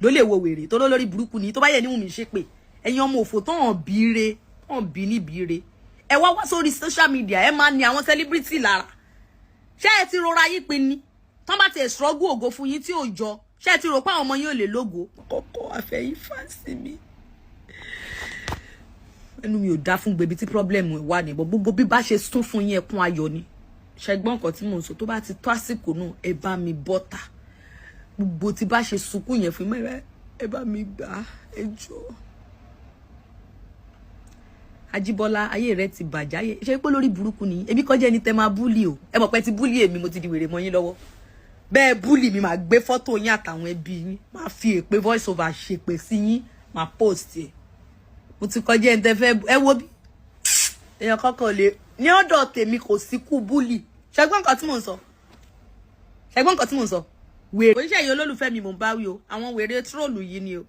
ló lè wo wèrè tó lórí burúkú ni tó bá yẹ ní Wùnmí ṣe pé ẹ̀yin ọmọ òfò tó hàn bíire hàn bí ní bíire ẹ wá sórí social media ẹ máa ní àwọn celebrity lára ṣé ẹ ti rora yín pin ni tán bá ti struggle ògo fún yín tí ò jọ ṣé ẹ ti rò pé àwọn ọmọ yín ò lè lógo kọ́kọ́ àfẹ́yìn fásí mi ẹnu mi ò dá fún gbèbí tí problem ẹ wà ní gbogbo bí bá ṣe sún fún yín ẹkún ayọ̀ ni ṣẹgbọn nǹkan tí mò ń sọ tó bá ti tó àsìkò náà ẹ bá mi bọ́ta gbogbo tí bá ṣe sunkún yẹn fún mi ẹ bá mi gbà ẹ jọ̀ọ́. Ajíbọ́lá ayé rẹ ti bàjẹ́ ayé ṣe pé lórí burúkú ni èmi kọjá ẹni tẹ máa búlì o ẹ mọ̀ pé ti búlì èmi mo ti di wèrè mọ́ yín lọ́wọ́ bẹ́ẹ̀ búlì mi máa gbé fọ́tò yín àtàwọn ẹbí yín máa fi èpè voice over ṣèpè sí yín máa post ẹ̀ mo ti kọjá ẹni tẹ fẹ́ ẹ wo bí èèyàn kọ́kọ́ lè ní ọ̀dọ̀ tèmi kò sí kú búlì ṣẹgbọ́n nǹkan tí mò ń sọ wèrè oníṣẹ́ yìí olólùfẹ́ mi mò ń bá wí o àwọn wèrè tróòlù yìí ni o.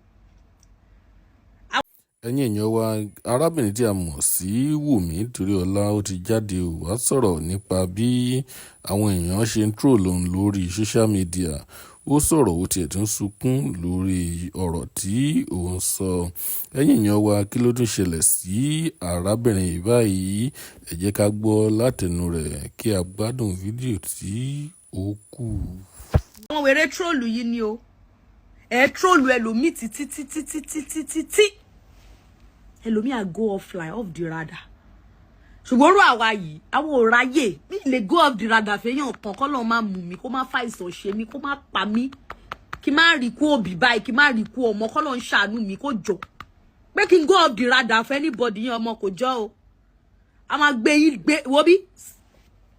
ẹ̀yin èèyàn wa arábìnrin tí a mọ̀ sí Wùmí Toríọlá ó ti jáde wá sọ̀rọ̀ nípa bí àwọn èèyàn ṣe ń troll òun lórí social media ó sọ̀rọ̀ ó tiẹ̀ tún sunkún lórí ọ̀rọ̀ tí òun sọ. ẹ̀yin èèyàn wa kí ló tún ṣẹlẹ̀ sí arábìnrin yìí báyìí ẹ jẹ́ ká gbọ́ látẹnu rẹ̀ kí a gbádùn fídíò tí ó kù. àwọn wèrè tróòlù yìí ni o ẹ tróòlù ẹlòmíì títí ẹlòmíì à go offline off the radar ṣùgbọ́n rú àwa yìí àwọn ò ráyè mi lè go off the radar fẹ́yàn kan kọ́ lọ́ọ́ máa mú mi kó má fàìsàn ṣe mi kó má pa mí kí má rí kú òbí báyìí kí má rí kú ọmọ kọ́ lọ́ọ́ ń ṣàánú mi kó jọ pé kí n go off the radar for anybody yẹn ọmọ kò jọ o a máa gbé yín gbé wo bí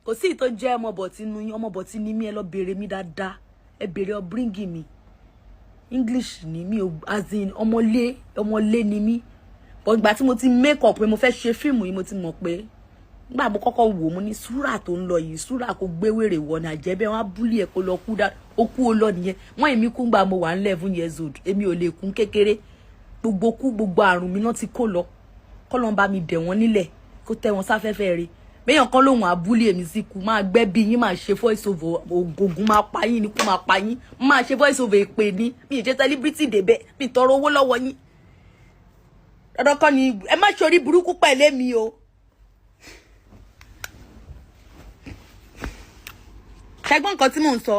kò sí ìtọ́ jẹ́ ọmọbọ̀tí nu yín ọmọbọ̀tí ni mí ẹ lọ béèrè mi dáadáa ẹ béèrè upbringing mi English ni mí o as in ọmọlé ni mí but ìgbà tí mo ti make up pé mo fẹ́ ṣe fíìmù yìí mo ti mọ̀ pé nígbà mo kọ́kọ́ wò mo ní súrà tó ń lọ yìí súrà kò gbé wèrè wọ ní àjẹbẹ́ wọn á búlì ẹ̀ kó lọ kú dá ó kú ó lọ nìyẹn wọ́n èmi kú gbà mo wà ní 11 years old èmi ò lè kún kékeré gbogbo àrùn mi náà ti kó lọ kọ́ lọ́n bá mi dẹ̀ wọ́n nílẹ̀ kó tẹ́ wọn sáfẹ́fẹ́ rí béèyàn kan lòun àbúlé èmi sí kú máa gbẹ́ bí yín máa ṣe voice over ògùngùn máa pa yín ni kó máa pa yín máa ṣe voice over èpè ní mi ì ṣe celebrity débẹ̀ mi ì tọrọ owó lọ́wọ́ yín dandan kan ni ẹ má ṣorí burúkú pẹ̀lẹ́ mi o ṣẹgbọ́n nǹkan tí mò ń sọ